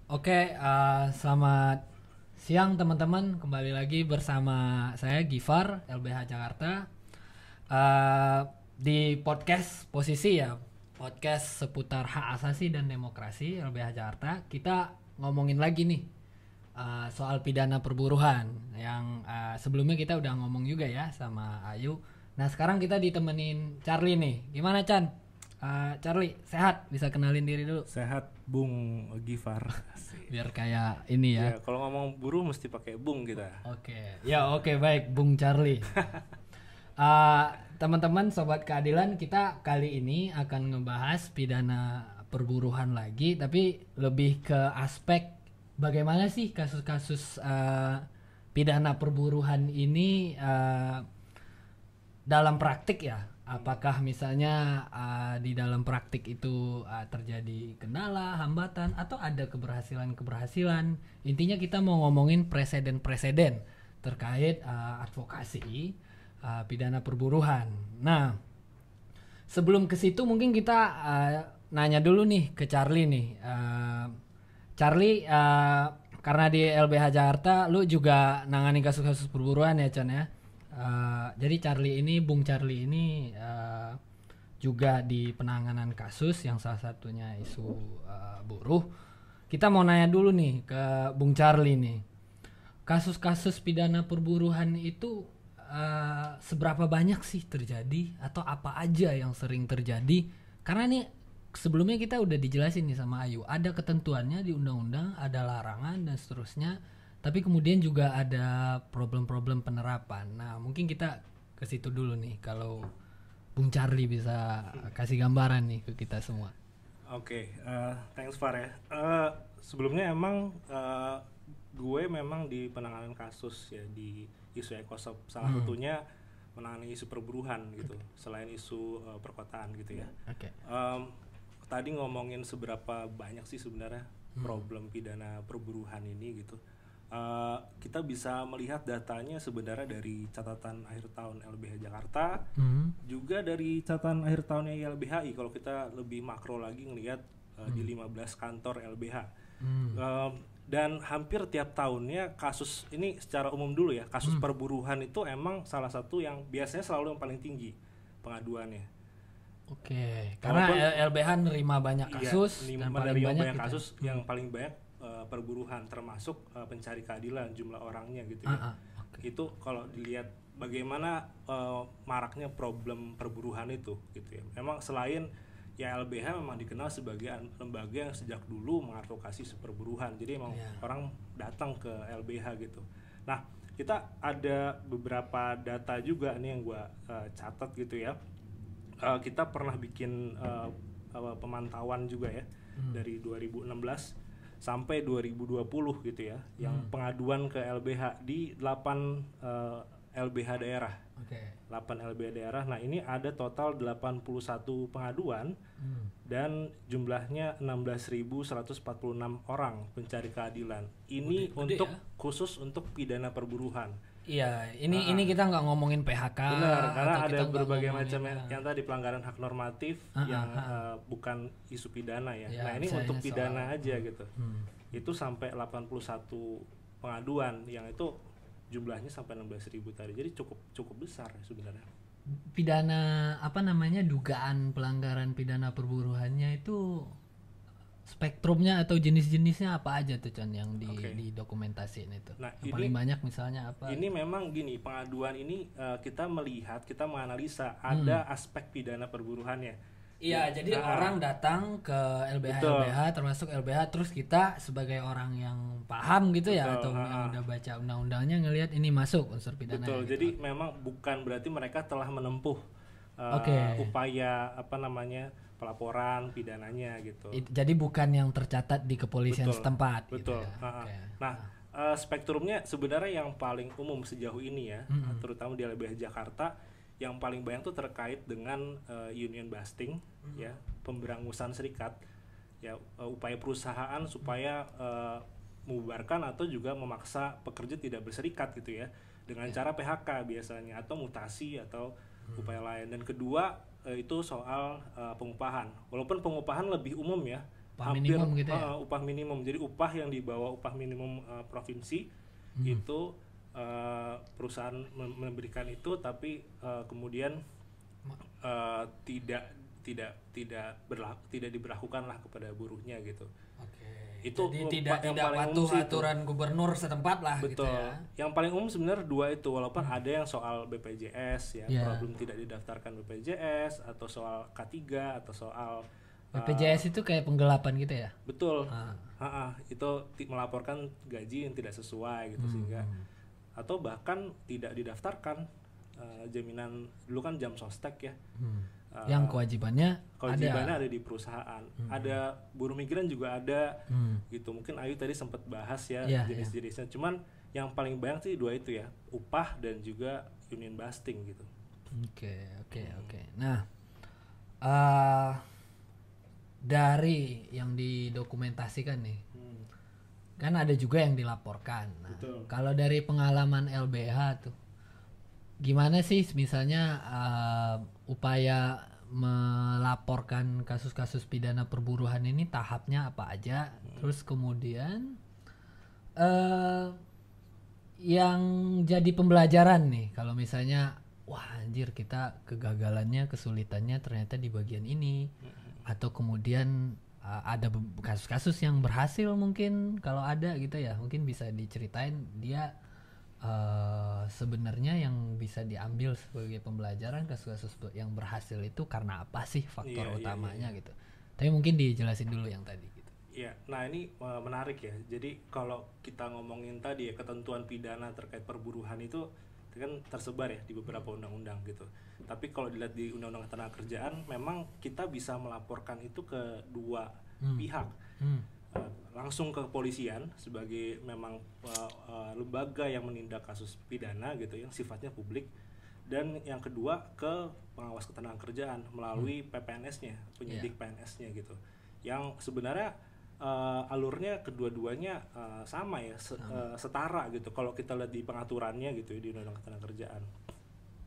Oke, selamat siang teman-teman. Kembali lagi bersama saya Gifar, LBH Jakarta. Di podcast posisi ya, podcast seputar hak asasi dan demokrasi LBH Jakarta. Kita ngomongin lagi nih soal pidana perburuhan yang sebelumnya kita udah ngomong juga ya sama Ayu. Nah sekarang kita ditemenin Charlie nih. Gimana Chan? Charlie, sehat? Bisa kenalin diri dulu. Sehat, Bung Gifar. Biar kayak ini ya. Ya, kalau ngomong buruh mesti pakai Bung kita. Oke, baik, Bung Charlie. Teman-teman, sobat keadilan, kita kali ini akan ngebahas pidana perburuhan lagi, tapi lebih ke aspek bagaimana sih kasus-kasus pidana perburuhan ini dalam praktik ya. Apakah misalnya di dalam praktik itu terjadi kendala, hambatan, atau ada keberhasilan-keberhasilan. Intinya kita mau ngomongin preseden-preseden terkait advokasi pidana perburuhan. Nah, sebelum ke situ mungkin kita nanya dulu nih ke Charlie nih. Charlie, karena di LBH Jakarta lu juga nangani kasus-kasus perburuhan ya Chan ya. Jadi Bung Charlie ini juga di penanganan kasus yang salah satunya isu buruh. Kita mau nanya dulu nih ke Bung Charlie nih, kasus-kasus pidana perburuhan itu seberapa banyak sih terjadi atau apa aja yang sering terjadi? Karena nih sebelumnya kita udah dijelasin nih sama Ayu, ada ketentuannya di undang-undang, ada larangan dan seterusnya. Tapi kemudian juga ada problem-problem penerapan. Nah, mungkin kita ke situ dulu nih. Kalau Bung Charlie bisa kasih gambaran nih ke kita semua. Oke, thanks Far ya. Sebelumnya emang gue memang di penanganan kasus ya di isu ekosop. Salah satunya menangani isu perburuhan gitu. Selain isu perkotaan gitu ya. Tadi ngomongin seberapa banyak sih sebenarnya problem pidana perburuhan ini gitu. Kita bisa melihat datanya sebenarnya dari catatan akhir tahun LBH Jakarta, juga dari catatan akhir tahunnya YLBHI. Kalau kita lebih makro lagi ngelihat di 15 kantor LBH, dan hampir tiap tahunnya kasus ini secara umum dulu ya, kasus perburuhan itu emang salah satu yang biasanya selalu yang paling tinggi pengaduannya. Karena LBH nerima banyak kasus, dan paling banyak kasus yang paling banyak perburuhan, termasuk pencari keadilan jumlah orangnya gitu ya. Itu kalau dilihat bagaimana maraknya problem perburuhan itu gitu ya. Memang selain ya LBH memang dikenal sebagai lembaga yang sejak dulu mengadvokasi perburuhan. Jadi emang orang datang ke LBH gitu. Nah, kita ada beberapa data juga nih yang gua catat gitu ya. Kita pernah bikin pemantauan juga ya dari 2016 sampai 2020 gitu ya, yang pengaduan ke LBH di 8 LBH daerah. 8 LBH daerah. Nah, ini ada total 81 pengaduan dan jumlahnya 16.146 orang pencari keadilan. Ini untuk khusus untuk pidana perburuhan. Iya, ini kita nggak ngomongin PHK. Benar, karena ada berbagai macam yang tadi pelanggaran hak normatif yang bukan isu pidana ya. Nah, ini untuk pidana aja gitu. Itu sampai 81 pengaduan yang itu jumlahnya sampai 16.000 tadi. Jadi cukup besar sebenarnya. Pidana dugaan pelanggaran pidana perburuhannya itu spektrumnya atau jenis-jenisnya apa aja tuh Con yang didokumentasiin itu? Nah, yang paling banyak misalnya apa? Ini memang gini, pengaduan ini kita menganalisa ada aspek pidana perburuhannya. Iya, jadi orang datang ke LBH termasuk LBH, terus kita sebagai orang yang paham gitu ya, atau yang udah baca undang-undangnya ngelihat ini masuk unsur pidana. Betul. Jadi memang bukan berarti mereka telah menempuh upaya pelaporan pidananya gitu. Jadi bukan yang tercatat di kepolisian setempat. Betul. Gitu ya. Nah, spektrumnya sebenarnya yang paling umum sejauh ini ya, terutama di LBH Jakarta, yang paling banyak tuh terkait dengan union busting, ya, pemberangusan serikat, ya, upaya perusahaan supaya membubarkan atau juga memaksa pekerja tidak berserikat gitu ya, dengan cara PHK biasanya atau mutasi atau upaya lain. Dan kedua itu soal pengupahan. Walaupun pengupahan lebih umum ya, upah minimum gitu ya. Upah minimum. Jadi upah yang di bawah upah minimum provinsi itu perusahaan memberikan itu, tapi kemudian tidak diberlakukanlah kepada buruhnya gitu. Itu jadi tidak patuh aturan gubernur setempat lah. Betul. Gitu ya. Yang paling umum sebenarnya dua itu, walaupun ada yang soal BPJS ya, problem tidak didaftarkan BPJS, atau soal K3, atau soal BPJS itu kayak penggelapan gitu ya. Betul. Itu melaporkan gaji yang tidak sesuai gitu, sehingga atau bahkan tidak didaftarkan jaminan, dulu kan jam sostek ya. Yang kewajibannya ada di perusahaan. Ada buruh migran juga ada gitu. Mungkin Ayu tadi sempat bahas ya jenis-jenisnya. Cuman yang paling banyak sih dua itu ya, upah dan juga union busting gitu. Oke. Nah, dari yang didokumentasikan nih, kan ada juga yang dilaporkan. Nah, kalau dari pengalaman LBH tuh, gimana sih misalnya upaya melaporkan kasus-kasus pidana perburuhan ini, tahapnya apa aja? Terus kemudian yang jadi pembelajaran nih, kalau misalnya wah anjir kita kegagalannya, kesulitannya ternyata di bagian ini, atau kemudian ada kasus-kasus yang berhasil mungkin, kalau ada gitu ya, mungkin bisa diceritain dia sebenarnya yang bisa diambil sebagai pembelajaran kasus-kasus yang berhasil itu karena apa sih faktor utamanya gitu. Tapi mungkin dijelasin dulu yang tadi gitu. Iya, nah ini menarik ya. Jadi kalau kita ngomongin tadi ya, ketentuan pidana terkait perburuhan itu kan tersebar ya di beberapa undang-undang gitu. Tapi kalau dilihat di Undang-Undang Ketenagakerjaan, memang kita bisa melaporkan itu ke dua pihak. Langsung ke kepolisian sebagai memang lembaga yang menindak kasus pidana gitu, yang sifatnya publik, dan yang kedua ke pengawas ketenagakerjaan melalui PPNS-nya, penyidik PNS-nya gitu, yang sebenarnya alurnya kedua-duanya sama ya, setara gitu kalau kita lihat di pengaturannya gitu ya, di Undang-Undang Ketenagakerjaan.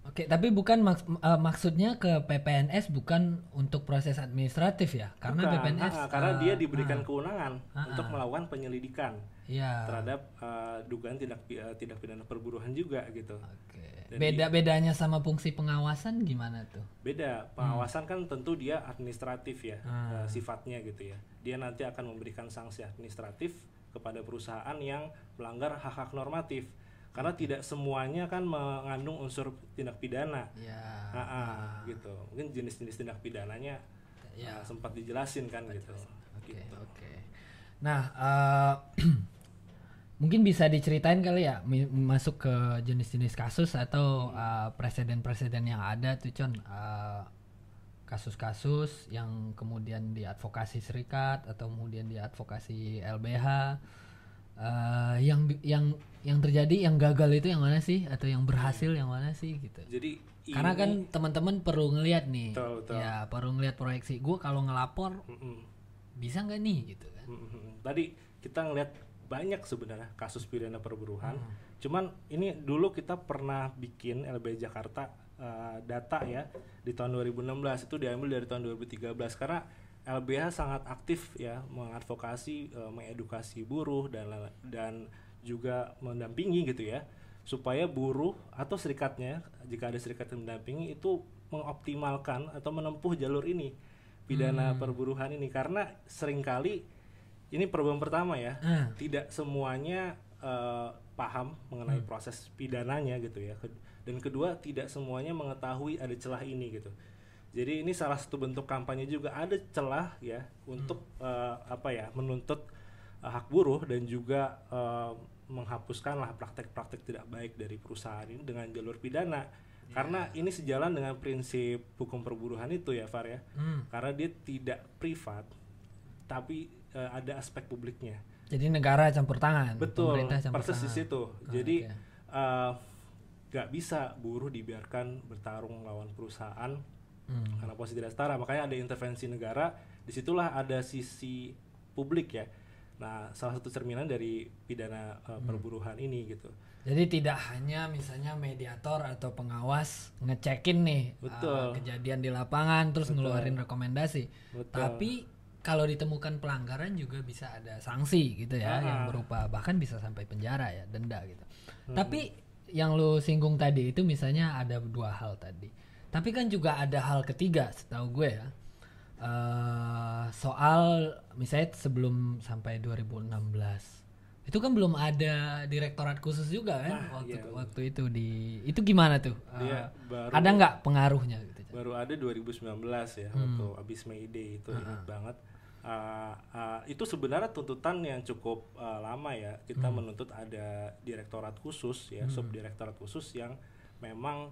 Oke, tapi bukan maksudnya ke PPNS bukan untuk proses administratif ya? Karena bukan, PPNS karena dia diberikan kewenangan untuk melakukan penyelidikan terhadap dugaan tindak pidana perburuhan juga gitu. Bedanya sama fungsi pengawasan gimana tuh? Beda, pengawasan kan tentu dia administratif ya, sifatnya gitu ya. Dia nanti akan memberikan sanksi administratif kepada perusahaan yang melanggar hak-hak normatif. Karena tidak semuanya kan mengandung unsur tindak pidana, gitu. Mungkin jenis-jenis tindak pidananya sempat dijelasin kan gitu. Oke. Nah, mungkin bisa diceritain kali ya, masuk ke jenis-jenis kasus atau presiden-presiden yang ada tuh, Con. Kasus-kasus yang kemudian diadvokasi serikat atau kemudian diadvokasi LBH. Yang terjadi, yang gagal itu yang mana sih, atau yang berhasil yang mana sih gitu. Jadi karena kan teman-teman perlu ngelihat nih, betul. ya perlu ngelihat proyeksi. Gue kalau ngelapor bisa nggak nih gitu kan. Tadi kita ngelihat banyak sebenarnya kasus pidana perburuhan. Cuman ini dulu kita pernah bikin LBH Jakarta data ya di tahun 2016, itu diambil dari tahun 2013 karena LBH sangat aktif ya mengadvokasi, mengedukasi buruh dan juga mendampingi gitu ya, supaya buruh atau serikatnya, jika ada serikat yang mendampingi, itu mengoptimalkan atau menempuh jalur ini, pidana perburuhan ini, karena seringkali ini problem pertama ya, tidak semuanya paham mengenai proses pidananya gitu ya, dan kedua tidak semuanya mengetahui ada celah ini gitu. Jadi ini salah satu bentuk kampanye juga, ada celah ya untuk menuntut hak buruh dan juga menghapuskanlah praktek-praktek tidak baik dari perusahaan ini dengan jalur pidana. Karena ini sejalan dengan prinsip hukum perburuhan itu ya, Far ya. Karena dia tidak privat tapi ada aspek publiknya. Jadi negara campur tangan. Betul, persis di situ. Jadi nggak bisa buruh dibiarkan bertarung melawan perusahaan karena posisi tidak setara, makanya ada intervensi negara. Disitulah ada sisi publik ya. Nah, salah satu cerminan dari pidana perburuhan ini gitu. Jadi tidak hanya misalnya mediator atau pengawas ngecekin nih kejadian di lapangan terus ngeluarin rekomendasi, tapi kalau ditemukan pelanggaran juga bisa ada sanksi gitu ya, yang berupa bahkan bisa sampai penjara ya, denda gitu. Tapi yang lu singgung tadi itu misalnya ada 2 hal tadi. Tapi kan juga ada hal ketiga setahu gue ya. Soal misalnya sebelum sampai 2016 itu kan belum ada direktorat khusus juga kan waktu itu itu gimana tuh? Ada nggak pengaruhnya gitu? Baru ada 2019 ya, waktu abis May Day itu ingat banget. Itu sebenarnya tuntutan yang cukup lama ya. Kita menuntut ada direktorat khusus ya, subdirektorat khusus yang memang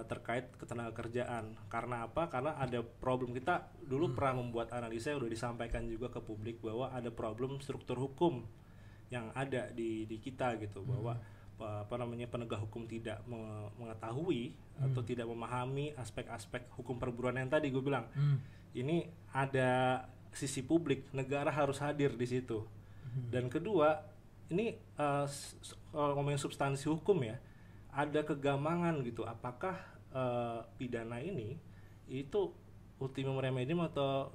terkait ketenagakerjaan. Karena apa? Karena ada problem. Kita dulu pernah membuat analisa yang udah disampaikan juga ke publik bahwa ada problem struktur hukum yang ada di kita gitu, bahwa penegak hukum tidak mengetahui atau tidak memahami aspek-aspek hukum perburuan yang tadi gue bilang. Ini ada sisi publik, negara harus hadir di situ. Dan kedua, ini ngomongin substansi hukum ya, ada kegamangan gitu. Apakah pidana ini itu ultimum remedium atau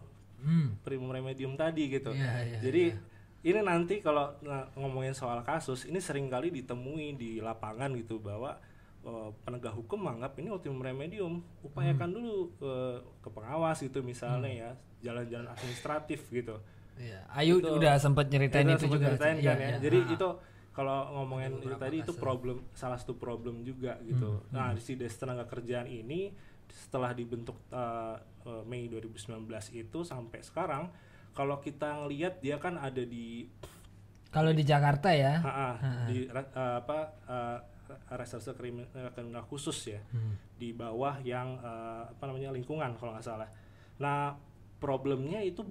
primum remedium tadi gitu. Jadi ini nanti kalau ngomongin soal kasus, ini seringkali ditemui di lapangan gitu, bahwa penegak hukum menganggap ini ultimum remedium, upayakan dulu ke pengawas gitu misalnya ya, jalan-jalan administratif gitu. Ayu itu, udah sempat nyeritain itu juga. Kan, ya. Jadi itu kalau ngomongin itu tadi itu problem, salah satu problem juga gitu. Nah di si Des tenaga kerjaan ini setelah dibentuk Mei 2019 itu sampai sekarang, kalau kita ngelihat dia kan ada kalau di Jakarta ya, di reserse kriminal khusus ya, di bawah yang lingkungan kalau nggak salah. Nah problemnya itu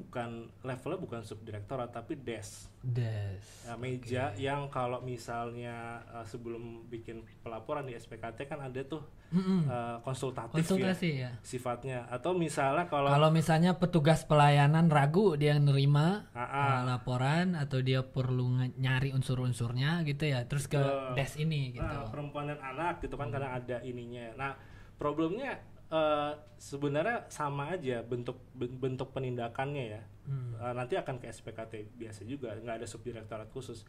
levelnya bukan subdirektorat tapi des. Meja yang kalau misalnya sebelum bikin pelaporan di SPKT kan ada tuh konsultasi ya sifatnya. Atau misalnya kalau misalnya petugas pelayanan ragu dia nerima laporan atau dia perlu nyari unsur-unsurnya gitu ya, terus ke des ini gitu. Perempuan dan anak gitu kan kadang ada ininya. Nah problemnya sebenarnya sama aja bentuk penindakannya ya. Nanti akan ke SPKT biasa juga, nggak ada subdirektorat khusus.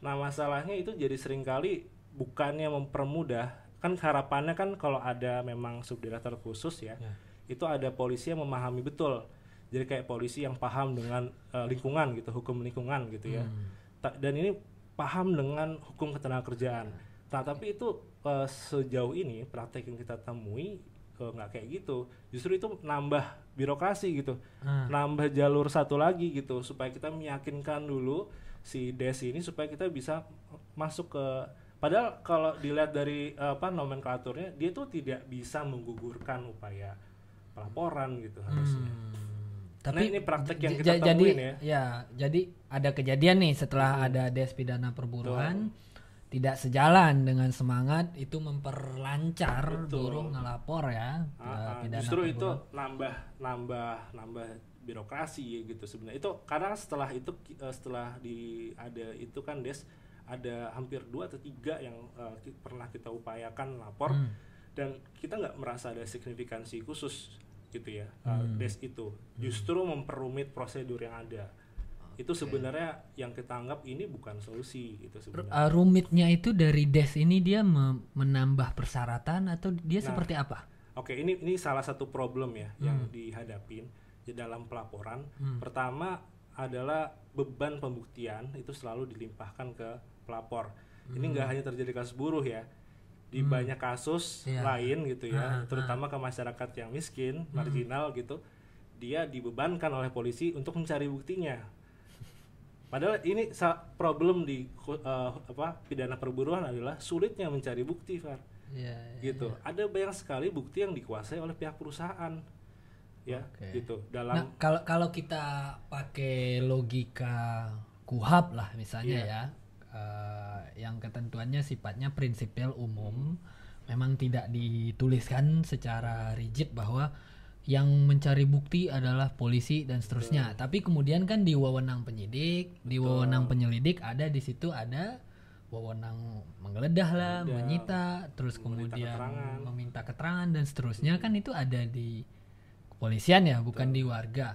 Nah masalahnya itu jadi seringkali bukannya mempermudah, kan harapannya kan kalau ada memang subdirektorat khusus ya, itu ada polisi yang memahami betul. Jadi kayak polisi yang paham dengan lingkungan gitu, hukum lingkungan gitu ya. Dan ini paham dengan hukum ketenagakerjaan. Nah tapi itu sejauh ini praktek yang kita temui nggak kayak gitu, justru itu nambah birokrasi gitu, nambah jalur satu lagi gitu, supaya kita meyakinkan dulu si des ini supaya kita bisa masuk ke, padahal kalau dilihat dari nomenklaturnya dia tuh tidak bisa menggugurkan upaya pelaporan gitu harusnya. Tapi nah, ini praktek yang kita temuin ya. Jadi ada kejadian nih setelah ada des pidana perburuan. Tidak sejalan dengan semangat itu memperlancar buruh ngelapor ya. Justru itu nambah birokrasi gitu sebenarnya. Itu karena setelah itu kan des ada hampir 2 atau 3 yang pernah kita upayakan lapor dan kita nggak merasa ada signifikansi khusus gitu ya. Des itu justru memperumit prosedur yang ada. Itu sebenarnya yang kita anggap ini bukan solusi itu sebenarnya. Rumitnya itu dari des ini dia menambah persyaratan atau dia seperti apa? Ini salah satu problem ya yang dihadapin di dalam pelaporan. Pertama adalah beban pembuktian itu selalu dilimpahkan ke pelapor. Ini nggak hanya terjadi kasus buruh ya, di banyak kasus lain gitu ya, terutama ke masyarakat yang miskin, marginal gitu, dia dibebankan oleh polisi untuk mencari buktinya. Padahal ini problem di pidana perburuan adalah sulitnya mencari bukti, Far. Gitu. Ada banyak sekali bukti yang dikuasai oleh pihak perusahaan. Ya, gitu. Nah, kalau kita pakai logika KUHAP lah misalnya ya, yang ketentuannya sifatnya prinsipil umum, memang tidak dituliskan secara rigid bahwa yang mencari bukti adalah polisi dan seterusnya. Tapi kemudian kan di wewenang penyidik, di wewenang penyelidik ada di situ ada wewenang menggeledah lah, menyita, terus kemudian meminta keterangan dan seterusnya kan itu ada di kepolisian ya, bukan di warga.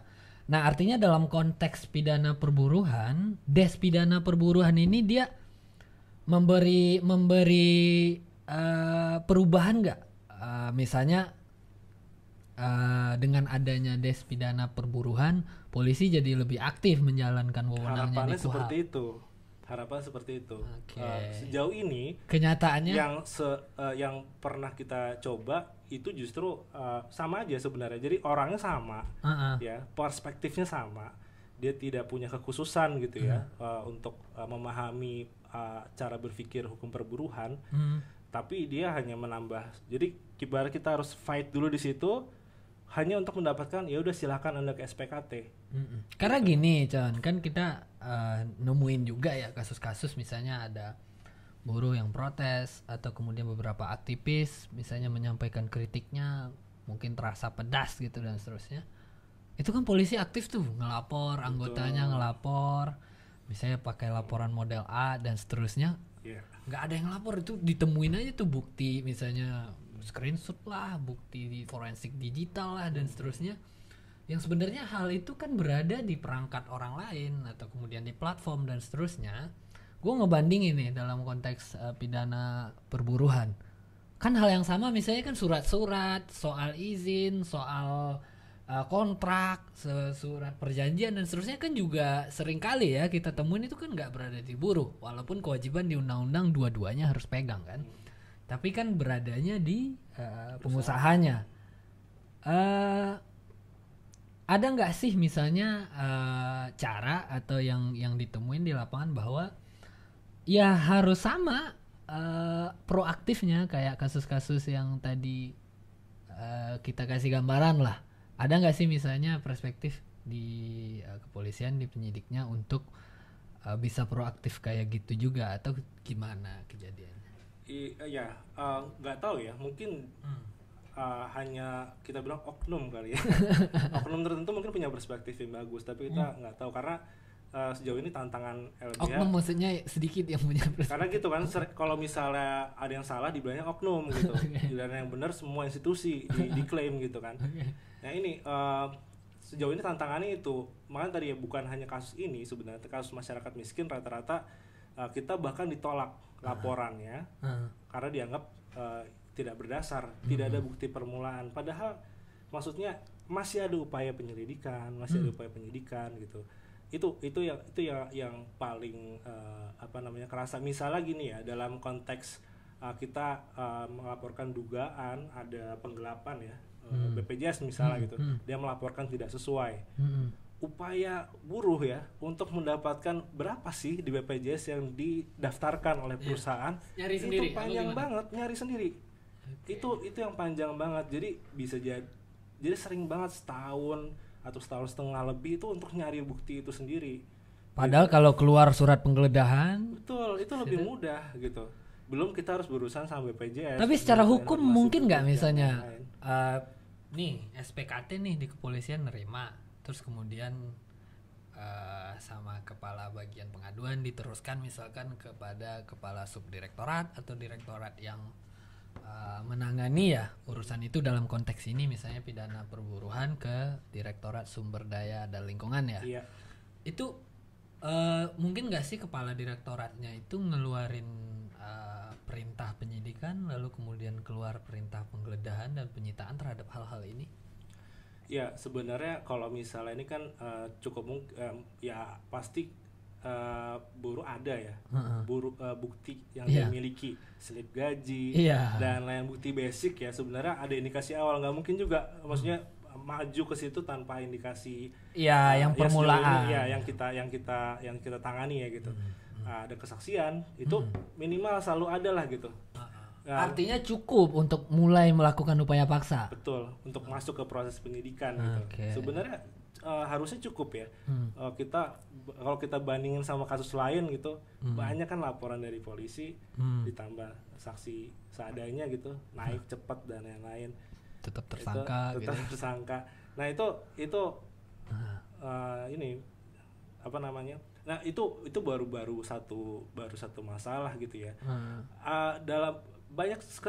Nah, artinya dalam konteks pidana perburuhan, des pidana perburuhan ini dia memberi perubahan nggak? Misalnya dengan adanya des pidana perburuhan, polisi jadi lebih aktif menjalankan wewenangnya di KUHP. Harapan seperti itu. Okay. Sejauh ini kenyataannya yang pernah kita coba itu justru sama aja sebenarnya. Jadi orangnya sama, ya, perspektifnya sama. Dia tidak punya kekhususan gitu ya untuk memahami cara berpikir hukum perburuhan. Tapi dia hanya menambah. Jadi ibarat kita harus fight dulu di situ hanya untuk mendapatkan ya udah silakan Anda ke SPKT. Karena gini, Con, kan kita nemuin juga ya kasus-kasus misalnya ada buruh yang protes atau kemudian beberapa aktivis misalnya menyampaikan kritiknya mungkin terasa pedas gitu dan seterusnya. Itu kan polisi aktif tuh ngelapor, anggotanya ngelapor, misalnya pakai laporan model A dan seterusnya. Nggak ada yang lapor, itu ditemuin aja tuh bukti misalnya screenshot lah, bukti di forensik digital lah dan seterusnya, yang sebenarnya hal itu kan berada di perangkat orang lain atau kemudian di platform dan seterusnya. Gue ngebandingin nih dalam konteks pidana perburuhan, kan hal yang sama misalnya kan surat-surat soal izin, soal kontrak, surat perjanjian dan seterusnya kan juga sering kali ya kita temuin itu kan nggak berada di buruh, walaupun kewajiban di undang-undang dua-duanya harus pegang kan. Tapi kan beradanya di pengusahanya. Ada nggak sih misalnya cara atau yang ditemuin di lapangan bahwa ya harus sama proaktifnya kayak kasus-kasus yang tadi kita kasih gambaran lah. Ada nggak sih misalnya perspektif di kepolisian, di penyidiknya untuk bisa proaktif kayak gitu juga atau gimana kejadiannya? Iya, nggak tahu ya, mungkin hanya kita bilang oknum kali ya. Oknum tertentu mungkin punya perspektif yang bagus, tapi kita nggak tahu karena sejauh ini tantangan LBH. Oknum maksudnya sedikit yang punya perspektif. Karena gitu kan, kalau misalnya ada yang salah dibilangnya oknum gitu, dan yang benar semua institusi diklaim gitu kan. Nah ini sejauh ini tantangannya itu, makanya tadi ya bukan hanya kasus ini sebenarnya, kasus masyarakat miskin rata-rata kita bahkan ditolak laporannya karena dianggap tidak berdasar, tidak ada bukti permulaan. Padahal maksudnya masih ada upaya penyelidikan, gitu. Itu yang paling kerasa. Misalnya gini ya, dalam konteks kita melaporkan dugaan ada penggelapan ya, BPJS misalnya gitu, dia melaporkan tidak sesuai. Upaya buruh ya untuk mendapatkan berapa sih di BPJS yang didaftarkan oleh perusahaan, nyari itu sendiri, panjang banget, nyari sendiri. Itu yang panjang banget. Jadi bisa jadi sering banget setahun atau setahun setengah lebih itu untuk nyari bukti itu sendiri. Padahal gitu. Kalau keluar surat penggeledahan, betul, itu lebih mudah gitu. Belum kita harus berurusan sama BPJS. Tapi secara hukum mungkin nggak misalnya nih SPKT nih di kepolisian nerima, terus kemudian sama kepala bagian pengaduan diteruskan misalkan kepada kepala subdirektorat atau direktorat yang menangani ya urusan itu, dalam konteks ini misalnya pidana perburuhan ke Direktorat Sumber Daya dan Lingkungan ya. Iya. Itu mungkin nggak sih kepala direktoratnya itu ngeluarin perintah penyidikan lalu kemudian keluar perintah penggeledahan dan penyitaan terhadap hal-hal ini? Ya sebenarnya kalau misalnya ini kan cukup ya pasti buruh ada ya, buruh bukti yang dimiliki, slip gaji dan lain bukti basic ya. Sebenarnya ada indikasi awal, nggak mungkin juga maksudnya maju ke situ tanpa indikasi yang permulaan yang kita tangani ya gitu. Ada kesaksian itu minimal selalu ada lah gitu. Artinya cukup untuk mulai melakukan upaya paksa. Betul, untuk masuk ke proses penyidikan gitu. Sebenarnya harusnya cukup ya. Kalau kita bandingin sama kasus lain gitu, banyak kan laporan dari polisi ditambah saksi seadanya gitu, naik cepat dan lain-lain. Tetap tersangka. Tersangka. Nah itu ini apa namanya? Nah itu baru satu masalah gitu ya. Dalam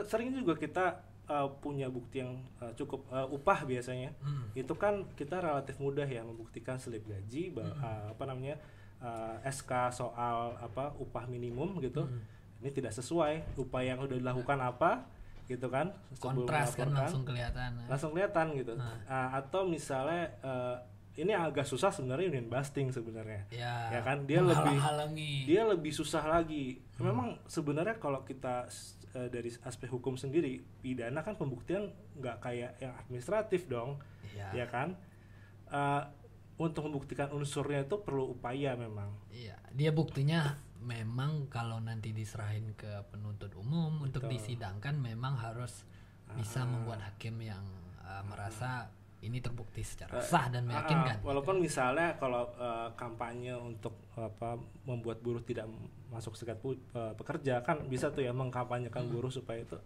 sering juga kita punya bukti yang cukup upah biasanya, itu kan kita relatif mudah ya membuktikan slip gaji, SK soal upah minimum gitu. Ini tidak sesuai, upah yang udah dilakukan apa gitu kan, kontras kan langsung kelihatan gitu. Atau misalnya ini agak susah sebenarnya union busting sebenarnya, ya kan, dia lebih susah lagi. Memang sebenarnya kalau kita dari aspek hukum sendiri, pidana kan pembuktian nggak kayak yang administratif dong, ya kan. Untuk membuktikan unsurnya itu perlu upaya memang. Iya, dia buktinya memang kalau nanti diserahin ke penuntut umum untuk disidangkan memang harus bisa membuat hakim yang merasa ini terbukti secara sah dan meyakinkan. Walaupun misalnya kalau kampanye untuk membuat buruh tidak masuk serikat pekerja kan bisa tuh ya mengkampanyekan buruh supaya itu.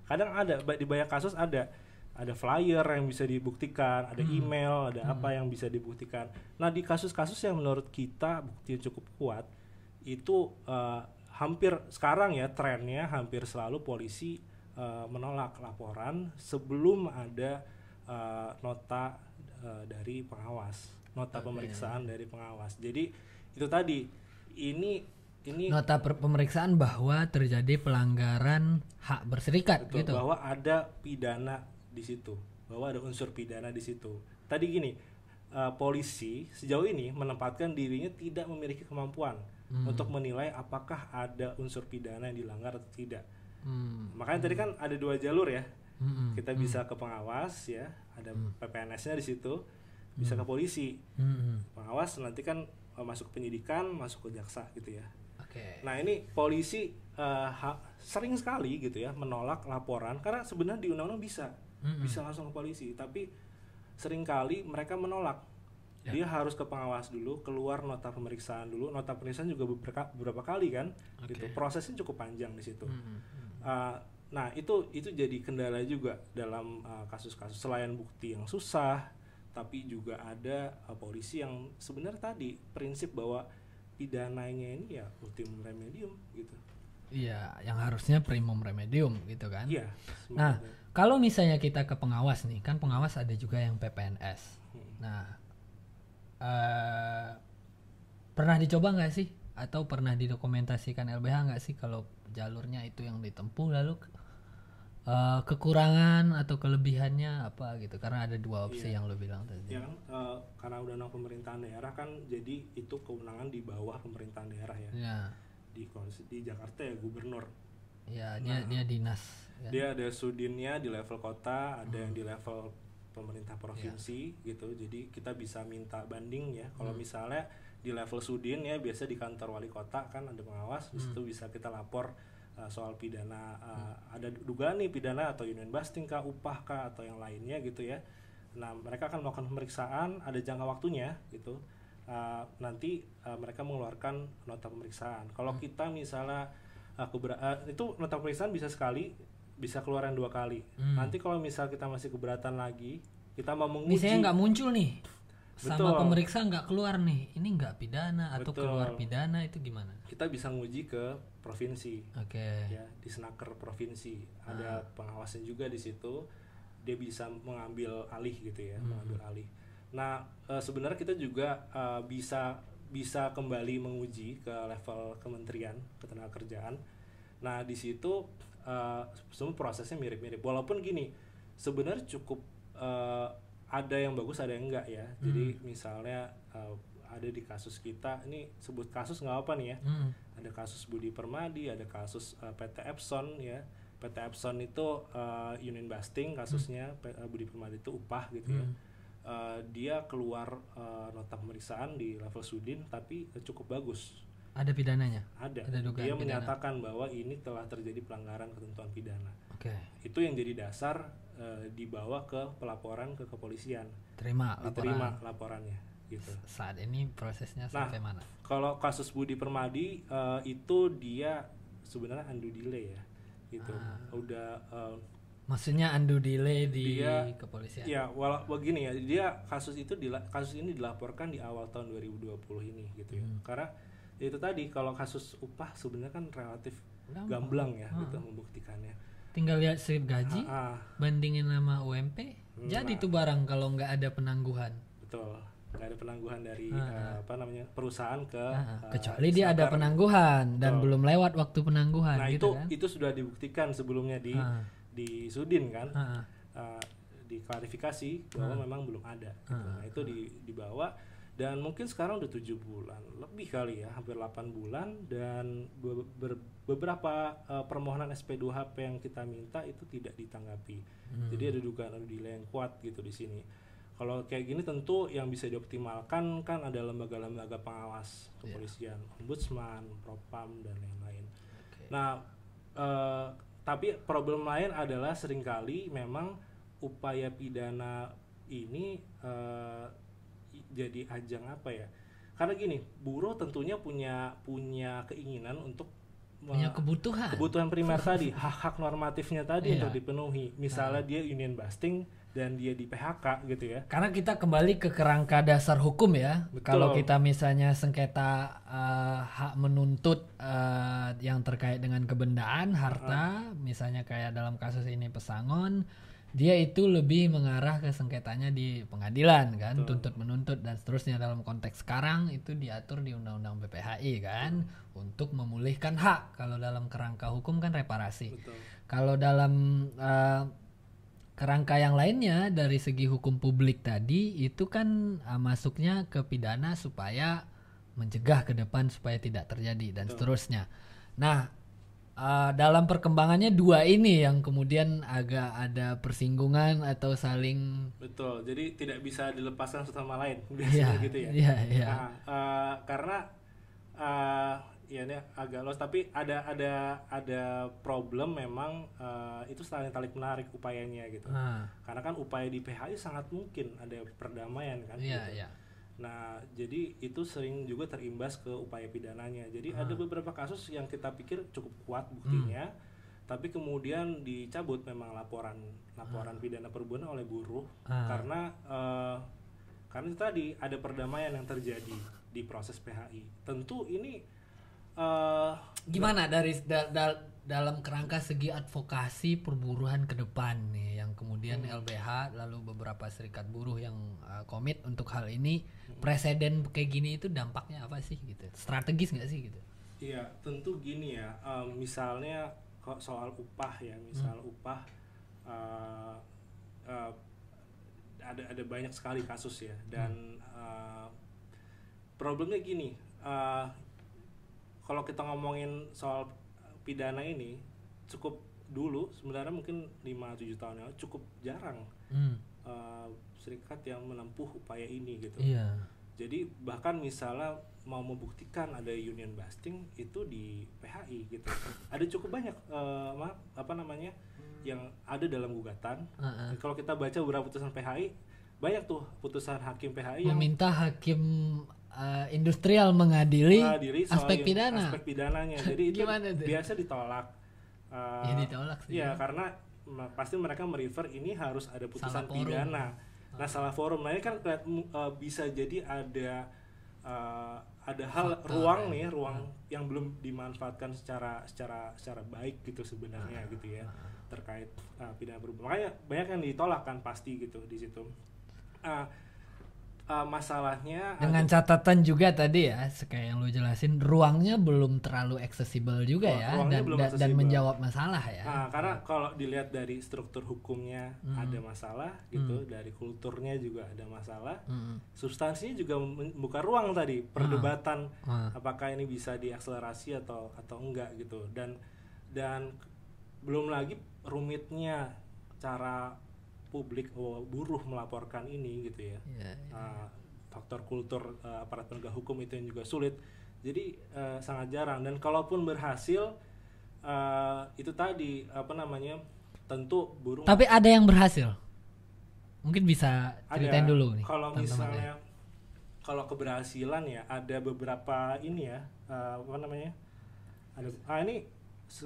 Kadang ada di banyak kasus ada flyer yang bisa dibuktikan, ada email, ada apa yang bisa dibuktikan. Nah di kasus-kasus yang menurut kita bukti cukup kuat itu hampir sekarang ya trennya hampir selalu polisi menolak laporan sebelum ada nota dari pengawas, nota pemeriksaan dari pengawas. Jadi itu tadi ini nota pemeriksaan bahwa terjadi pelanggaran hak berserikat. Betul, gitu. Bahwa ada pidana di situ, bahwa ada unsur pidana di situ. Tadi gini, polisi sejauh ini menempatkan dirinya tidak memiliki kemampuan untuk menilai apakah ada unsur pidana yang dilanggar atau tidak. Makanya tadi kan ada dua jalur ya. Kita bisa ke pengawas ya, ada PPNS-nya di situ, bisa ke polisi. Pengawas nanti kan masuk ke penyidikan, masuk ke jaksa gitu ya. Nah ini polisi sering sekali gitu ya menolak laporan karena sebenarnya di undang-undang bisa langsung ke polisi, tapi seringkali mereka menolak. Dia harus ke pengawas dulu, keluar nota pemeriksaan dulu. Nota pemeriksaan juga beberapa kali kan, gitu. Prosesnya cukup panjang di situ. Nah itu jadi kendala juga dalam kasus-kasus selain bukti yang susah, tapi juga ada polisi yang sebenarnya tadi prinsip bahwa pidananya ini ya ultimum remedium gitu. Iya, yang harusnya primum remedium gitu kan. Iya. Nah, kalau misalnya kita ke pengawas nih, kan pengawas ada juga yang PPNS. Nah, pernah dicoba nggak sih? Atau pernah didokumentasikan LBH nggak sih kalau jalurnya itu yang ditempuh, lalu kekurangan atau kelebihannya apa gitu? Karena ada dua opsi yang lo bilang tadi. Ya kan, karena undang-undang pemerintahan daerah kan, jadi itu kewenangan di bawah pemerintahan daerah ya. Di Jakarta ya gubernur. Ya, dia dinas. Ya. Dia ada sudinnya di level kota, ada yang di level pemerintah provinsi gitu. Jadi kita bisa minta banding ya. Kalau misalnya di level sudin ya, biasa di kantor wali kota kan ada pengawas, di situ bisa kita lapor soal pidana, ada dugaan nih pidana atau union busting kah, upah kah atau yang lainnya gitu ya. Nah mereka akan melakukan pemeriksaan, ada jangka waktunya gitu. Nanti mereka mengeluarkan nota pemeriksaan. Kalau kita misalnya itu nota pemeriksaan bisa sekali, bisa keluar yang 2 kali. Nanti kalau misal kita masih keberatan lagi, kita mau menguji. Misalnya nggak muncul nih, sama pemeriksa nggak keluar nih, ini nggak pidana atau keluar pidana, itu gimana? Kita bisa nguji ke provinsi. Ya, di Senaker provinsi ada pengawasnya juga di situ. Dia bisa mengambil alih gitu ya, mengambil alih. Nah sebenarnya kita juga bisa kembali menguji ke level Kementerian Ketenagakerjaan. Nah di situ semua prosesnya mirip-mirip. Walaupun gini, sebenarnya cukup ada yang bagus, ada yang enggak ya. Jadi misalnya ada di kasus kita, ini sebut kasus nggak apa nih ya. Ada kasus Budi Permadi, ada kasus PT Epson ya. PT Epson itu union busting kasusnya, Budi Permadi itu upah gitu ya. Dia keluar nota pemeriksaan di level sudin tapi cukup bagus. Ada pidananya? Ada dia menyatakan bahwa ini telah terjadi pelanggaran ketentuan pidana. Itu yang jadi dasar dibawa ke pelaporan ke kepolisian. Diterima laporannya gitu. Saat ini prosesnya sampai mana? Kalau kasus Budi Permadi itu dia sebenarnya undue delay ya gitu. Udah maksudnya undue delay di kepolisian. Ya, begini ya, dia kasus ini dilaporkan di awal tahun 2020 ini gitu ya. Karena itu tadi, kalau kasus upah sebenarnya kan relatif gamblang ya gitu membuktikannya. tinggal lihat slip gaji, bandingin sama UMP, jadi tuh barang kalau nggak ada penangguhan. Betul, nggak ada penangguhan dari perusahaan ke kecuali dia ada penangguhan dan belum lewat waktu penangguhan. Nah gitu kan? itu sudah dibuktikan sebelumnya di Sudin kan, diklarifikasi bahwa memang belum ada. Gitu. Nah itu dibawa. Dan mungkin sekarang udah 7 bulan lebih kali ya, hampir 8 bulan, dan beberapa permohonan SP2HP yang kita minta itu tidak ditanggapi. Jadi ada dugaan delay yang kuat gitu di sini. Kalau kayak gini tentu yang bisa dioptimalkan kan ada lembaga-lembaga pengawas kepolisian, ombudsman, propam dan lain-lain. Nah, tapi problem lain adalah seringkali memang upaya pidana ini jadi ajang apa ya? Karena gini, buruh tentunya punya keinginan untuk punya kebutuhan primer tadi, hak-hak normatifnya tadi untuk dipenuhi. Misalnya dia union busting dan dia di PHK gitu ya. Karena kita kembali ke kerangka dasar hukum ya. Betul. Kalau kita misalnya sengketa hak menuntut yang terkait dengan kebendaan, harta, misalnya kayak dalam kasus ini Pesangon, dia itu lebih mengarah ke sengketanya di pengadilan kan, tuntut menuntut dan seterusnya. Dalam konteks sekarang itu diatur di Undang-Undang PPHI kan, untuk memulihkan hak. Kalau dalam kerangka hukum kan reparasi. Kalau dalam kerangka yang lainnya dari segi hukum publik tadi itu kan masuknya ke pidana supaya mencegah ke depan supaya tidak terjadi dan seterusnya. Nah, dalam perkembangannya dua ini yang kemudian agak ada persinggungan atau saling. Betul, jadi tidak bisa dilepaskan satu sama lain biasanya gitu ya. Iya. Nah, karena ya ini agak los, tapi ada problem memang itu saling tarik menarik upayanya gitu. Karena kan upaya di PHI sangat mungkin ada perdamaian kan. Iya. Nah, jadi itu sering juga terimbas ke upaya pidananya. Jadi ada beberapa kasus yang kita pikir cukup kuat buktinya, tapi kemudian dicabut memang laporan pidana perburuan oleh buruh karena itu tadi ada perdamaian yang terjadi di proses PHI. Tentu ini gimana dari dalam kerangka segi advokasi perburuhan ke depan nih, yang kemudian LBH lalu beberapa serikat buruh yang komit untuk hal ini, presiden kayak gini itu dampaknya apa sih gitu, strategis nggak sih gitu? Iya, tentu gini ya, misalnya soal upah ya, upah ada banyak sekali kasus ya, dan problemnya gini, kalau kita ngomongin soal pidana ini cukup dulu sebenarnya mungkin 5-7 tahun yang cukup jarang serikat yang menempuh upaya ini gitu. Jadi bahkan misalnya mau membuktikan ada union busting itu di PHI gitu. Ada cukup banyak yang ada dalam gugatan. Kalau kita baca beberapa putusan PHI, banyak tuh putusan hakim PHI yang meminta hakim industrial mengadili aspek pidana. Aspek pidananya. Jadi itu biasa ditolak. Ditolak sih. Iya, karena pasti mereka merefer ini harus ada putusan pidana. Nah, salah forum. Nah, ini kan bisa jadi ada ruang yang belum dimanfaatkan secara baik gitu sebenarnya gitu ya, terkait pidana perburuan. Makanya banyak yang ditolak kan pasti gitu di situ. Masalahnya dengan catatan juga tadi ya, kayak yang lu jelasin, ruangnya belum terlalu aksesibel juga dan menjawab masalah ya. Karena kalau dilihat dari struktur hukumnya ada masalah gitu, dari kulturnya juga ada masalah, substansinya juga membuka ruang tadi perdebatan apakah ini bisa diakselerasi atau enggak gitu, dan belum lagi rumitnya cara publik buruh melaporkan ini gitu ya. Faktor kultur aparat penegak hukum itu yang juga sulit, jadi sangat jarang. Dan kalaupun berhasil itu tadi tentu buruh. Tapi ada yang berhasil, mungkin bisa ceritain dulu nih. Kalau misalnya kalau keberhasilan ya ada beberapa ini ya, ini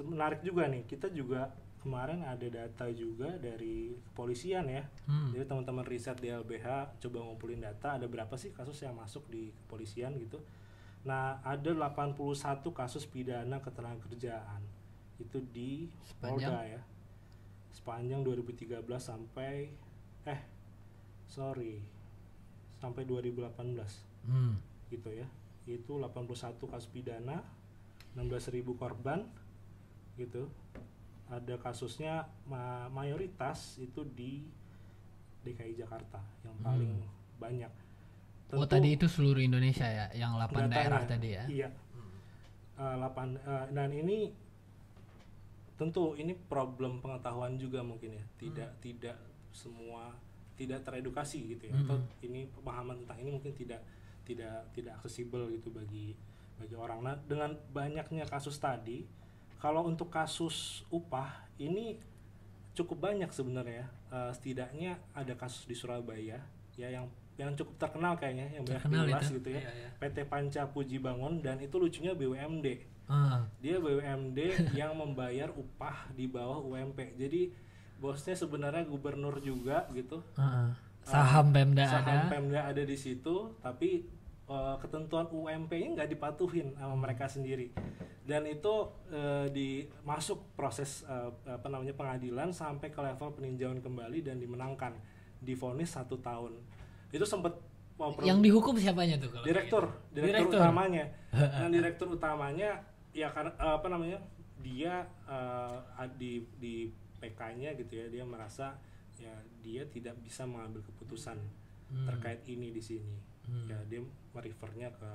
menarik juga nih, kita juga kemarin ada data juga dari kepolisian ya. Jadi teman-teman riset di LBH coba ngumpulin data, ada berapa sih kasus yang masuk di kepolisian gitu. Nah, ada 81 kasus pidana ketenagakerjaan itu di Polda ya. sepanjang 2013 sampai sampai 2018 gitu ya. Itu 81 kasus pidana, 16.000 korban gitu. Ada kasusnya mayoritas itu di DKI Jakarta yang paling banyak. Tentu, tadi itu seluruh Indonesia ya, yang 8 daerah tadi ya. Iya. 8 dan ini tentu ini problem pengetahuan juga mungkin ya. Tidak semua tidak teredukasi gitu ya. Atau ini pemahaman tentang ini mungkin tidak aksesibel gitu bagi orang. Nah, dengan banyaknya kasus tadi, kalau untuk kasus upah ini cukup banyak sebenarnya. Setidaknya ada kasus di Surabaya ya yang cukup terkenal kayaknya, yang banyak diulas gitu ya. Iya. PT Panca Puji Bangun, dan itu lucunya BUMD. Dia BUMD yang membayar upah di bawah UMP. Jadi bosnya sebenarnya gubernur juga gitu. Saham Pemda ada di situ, tapi ketentuan UMP-nya nggak dipatuhin sama mereka sendiri. Dan itu masuk proses pengadilan sampai ke level peninjauan kembali dan dimenangkan, divonis 1 tahun. Itu sempat yang dihukum siapanya tuh kalau direktur utamanya. Nah, direktur utamanya ya karena dia di PK-nya gitu ya, dia merasa ya dia tidak bisa mengambil keputusan terkait ini di sini. Ya dia merefernya ke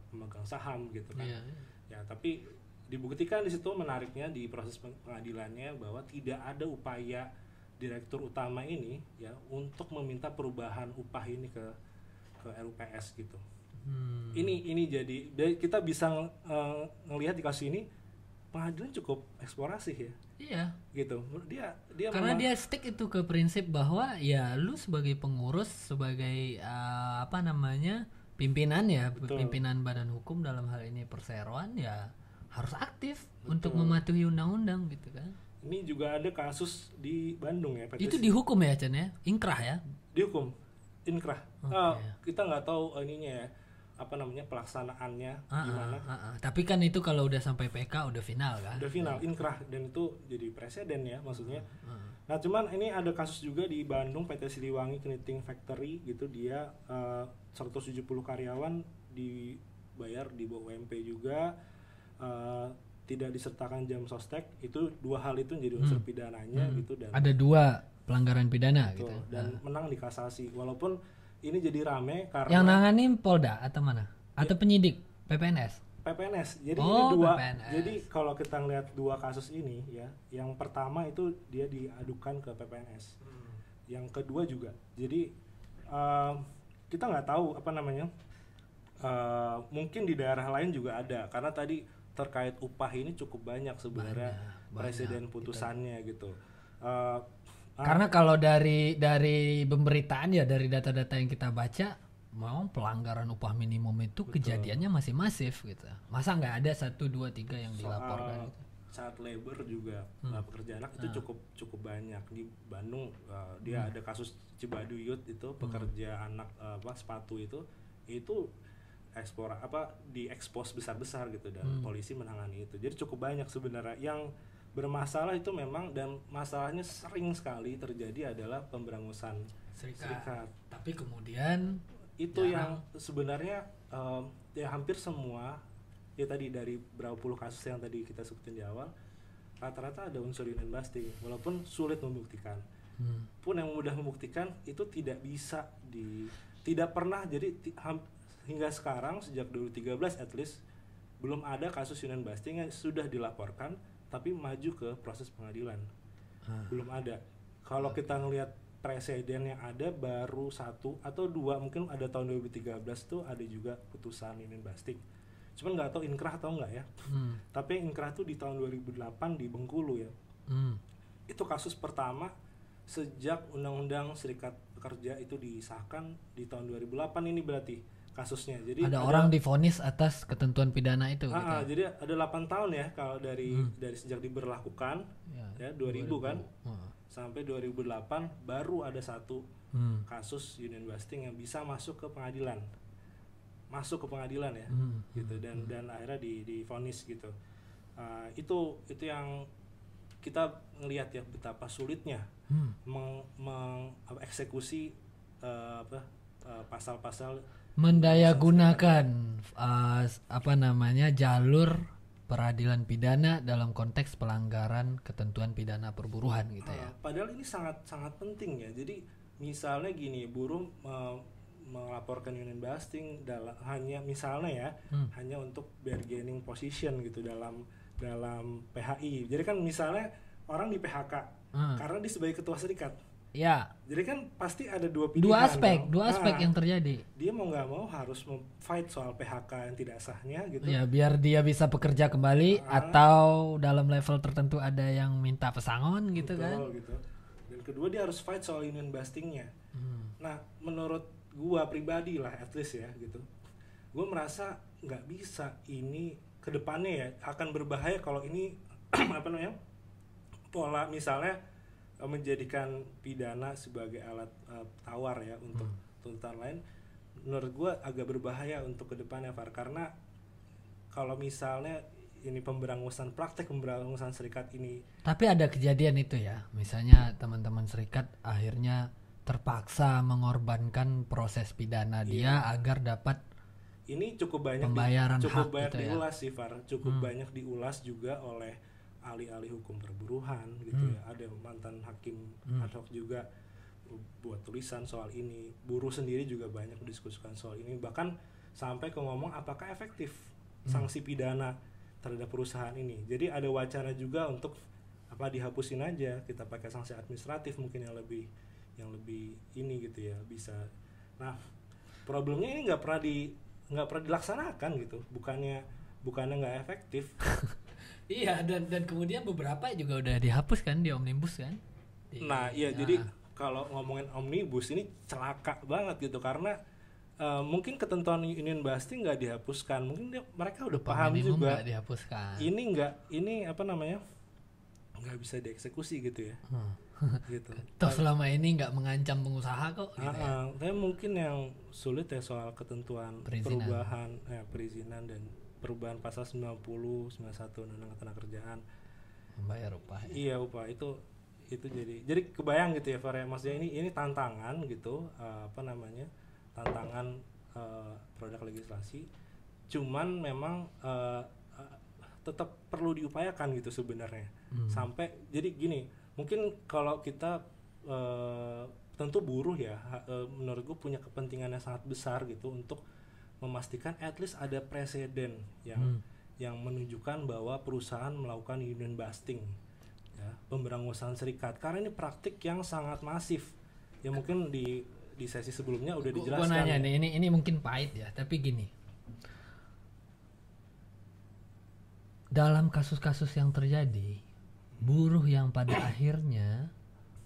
pemegang saham gitu kan. Ya tapi dibuktikan di situ, menariknya di proses pengadilannya, bahwa tidak ada upaya direktur utama ini ya untuk meminta perubahan upah ini ke RUPS gitu. Ini jadi kita bisa ngelihat di kasus ini pengadilan cukup eksplorasi ya. Iya. Gitu. Dia karena dia stick itu ke prinsip bahwa ya lu sebagai pengurus, sebagai pimpinan ya, pimpinan badan hukum dalam hal ini perseroan ya harus aktif untuk mematuhi undang-undang gitu kan. Ini juga ada kasus di Bandung ya. Itu dihukum ya Chan ya? Inkrah ya? Dihukum. Inkrah. Kita nggak tahu ininya ya, pelaksanaannya gimana. Tapi kan itu kalau udah sampai PK udah final kan? Udah final, inkrah, dan itu jadi presiden ya maksudnya. Nah cuman ini ada kasus juga di Bandung, PT Siliwangi Knitting Factory gitu, dia 170 karyawan dibayar di bawah UMP juga, tidak disertakan jam sostek. Itu 2 hal itu menjadi unsur pidananya gitu. Dan ada 2 pelanggaran pidana gitu. Dan menang di kasasi. Walaupun ini jadi rame karena yang nanganin Polda atau mana? Atau penyidik PPNS? Jadi ini 2. PPNS. Jadi kalau kita ngelihat 2 kasus ini ya, yang pertama itu dia diadukan ke PPNS. Yang kedua juga. Jadi kita nggak tahu mungkin di daerah lain juga ada, karena tadi terkait upah ini cukup banyak sebenarnya presiden putusannya gitu. Karena kalau dari pemberitaan ya, dari data-data yang kita baca, memang pelanggaran upah minimum itu kejadiannya masih masif gitu. Masa nggak ada 1, 2, 3 yang dilaporkan gitu. Child labor juga, pekerja anak itu cukup banyak di Bandung. Dia ada kasus Cibaduyut itu, pekerja anak sepatu itu diekspos besar-besar gitu, dan polisi menangani itu. Jadi cukup banyak sebenarnya yang bermasalah itu memang, dan masalahnya sering sekali terjadi adalah pemberangusan serikat. Tapi kemudian itu yang sebenarnya ya hampir semua ya, tadi dari berapa puluh kasus yang tadi kita sebutin di awal, rata-rata ada unsur union busting, walaupun sulit membuktikan. Pun yang mudah membuktikan itu tidak bisa tidak pernah. Jadi hingga sekarang sejak 2013 at least belum ada kasus union busting yang sudah dilaporkan tapi maju ke proses pengadilan. Belum ada. Kalau kita ngelihat presiden yang ada baru 1 atau 2, mungkin ada tahun 2013 tuh ada juga putusan union busting. Cuman nggak tahu inkrah atau enggak ya. Tapi yang inkrah tuh di tahun 2008 di Bengkulu ya. Itu kasus pertama sejak Undang-Undang Serikat Pekerja itu disahkan di tahun 2008 ini berarti kasusnya. Jadi ada orang divonis atas ketentuan pidana itu gitu. Jadi ada 8 tahun ya kalau dari sejak diberlakukan ya 2000 kan sampai 2008 baru ada 1 kasus union busting yang bisa masuk ke pengadilan ya gitu, dan akhirnya divonis gitu. Itu yang kita ngelihat ya betapa sulitnya mengeksekusi pasal-pasal mendayagunakan jalur peradilan pidana dalam konteks pelanggaran ketentuan pidana perburuhan gitu ya. Padahal ini sangat penting ya. Jadi misalnya gini, buruh melaporkan union busting hanya untuk bargaining position gitu dalam PHI. Jadi kan misalnya orang di PHK karena dia sebagai ketua serikat. Ya. Jadi kan pasti ada dua pilihan. Dua aspek yang terjadi. Dia mau nggak mau harus fight soal PHK yang tidak sahnya gitu. Ya, biar dia bisa bekerja kembali atau dalam level tertentu ada yang minta pesangon gitu. Betul, kan. Gitu. Dan kedua dia harus fight soal union bustingnya. Nah, menurut gua pribadi lah, at least ya gitu. Gua merasa nggak bisa ini kedepannya ya akan berbahaya kalau ini pola misalnya menjadikan pidana sebagai alat tawar ya untuk tuntutan lain. Menurut gue agak berbahaya untuk kedepannya, Far, karena kalau misalnya ini praktek pemberangusan serikat ini. Tapi ada kejadian itu ya, misalnya teman-teman serikat akhirnya terpaksa mengorbankan proses pidana dia agar dapat ini cukup banyak pembayaran cukup hak banyak gitu diulas ya. sih, Far. Cukup banyak diulas juga oleh ahli-ahli hukum perburuhan gitu ya. Ada mantan hakim ad hoc juga buat tulisan soal ini. Buruh sendiri juga banyak mendiskusikan soal ini, bahkan sampai ke ngomong apakah efektif sanksi pidana terhadap perusahaan ini. Jadi ada wacana juga untuk dihapusin aja, kita pakai sanksi administratif mungkin yang lebih ini gitu ya, bisa. Nah, problemnya ini nggak pernah dilaksanakan gitu. Bukannya nggak efektif. Iya, dan kemudian beberapa juga udah dihapus kan di omnibus kan. Jadi kalau ngomongin omnibus ini celaka banget gitu, karena mungkin ketentuan union busting nggak dihapuskan, mungkin mereka udah paham juga nggak dihapuskan. Ini nggak bisa dieksekusi gitu ya. Gitu. Toh selama ini nggak mengancam pengusaha kok. Gitu ya. Tapi mungkin yang sulit ya soal ketentuan perizinan dan perubahan pasal 90, 91 Undang-Undang Ketenagakerjaan. Membayar upah. Ya? Iya, upah itu jadi kebayang gitu ya, Far. Maksudnya ini tantangan gitu, tantangan produk legislasi. Cuman memang tetap perlu diupayakan gitu sebenarnya. Sampai jadi gini, mungkin kalau kita tentu buruh ya, menurut gue punya kepentingan yang sangat besar gitu untuk memastikan at least ada presiden yang menunjukkan bahwa perusahaan melakukan union busting ya, pemberangusan serikat, karena ini praktik yang sangat masif ya. Mungkin di sesi sebelumnya udah dijelaskan. Gue nanya nih, ini mungkin pahit ya, tapi gini, dalam kasus-kasus yang terjadi, buruh yang pada akhirnya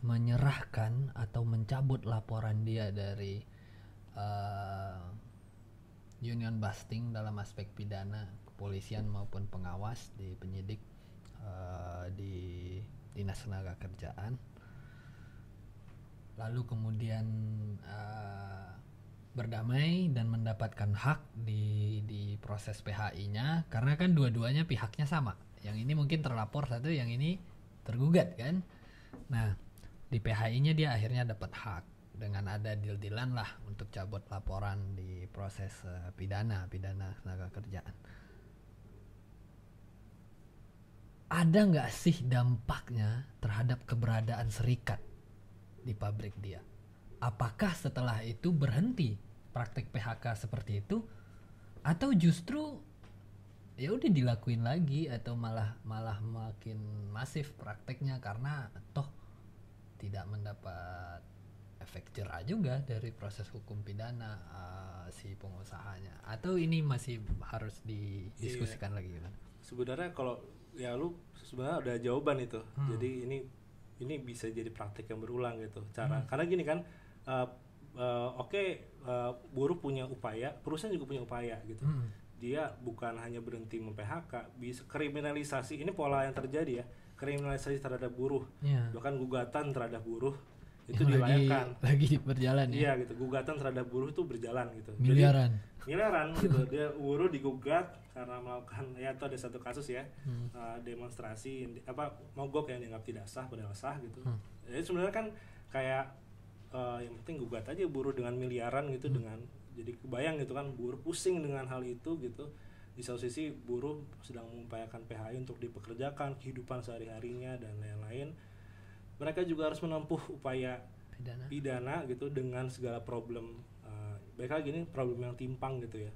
menyerahkan atau mencabut laporan dia dari union busting dalam aspek pidana, kepolisian maupun pengawas di penyidik di Dinas Tenaga Kerjaan, lalu kemudian berdamai dan mendapatkan hak di proses PHI-nya, karena kan dua-duanya pihaknya sama. Yang ini mungkin terlapor satu, yang ini tergugat kan. Nah, di PHI-nya dia akhirnya dapat hak dengan ada deal-dealan lah untuk cabut laporan di proses pidana tenaga kerjaan. Ada nggak sih dampaknya terhadap keberadaan serikat di pabrik dia? Apakah setelah itu berhenti praktik PHK seperti itu, atau justru ya udah dilakuin lagi, atau malah makin masif prakteknya karena toh tidak mendapat efek jerah juga dari proses hukum pidana si pengusahanya, atau ini masih harus didiskusikan lagi kan? Sebenarnya kalau ya lu sebenarnya ada jawaban itu. Jadi ini bisa jadi praktik yang berulang gitu karena gini kan, buruh punya upaya, perusahaan juga punya upaya gitu. Dia bukan hanya berhenti mem-PHK, bisa kriminalisasi. Ini pola yang terjadi ya, kriminalisasi terhadap buruh, bahkan gugatan terhadap buruh itu dilayangkan lagi berjalan ya. Iya gitu, gugatan terhadap buruh itu berjalan gitu. Miliaran gitu. Dia buruh digugat karena melakukan ya itu ada satu kasus ya, demonstrasi mogok yang dianggap tidak sah padahal sah gitu. Jadi sebenarnya kan kayak yang penting gugat aja buruh dengan miliaran gitu, dengan jadi kebayang gitu kan buruh pusing dengan hal itu gitu. Di satu sisi buruh sedang mengupayakan PHI untuk dipekerjakan, kehidupan sehari-harinya dan lain-lain. Mereka juga harus menempuh upaya pidana gitu dengan segala problem. Baik lagi ini problem yang timpang gitu ya.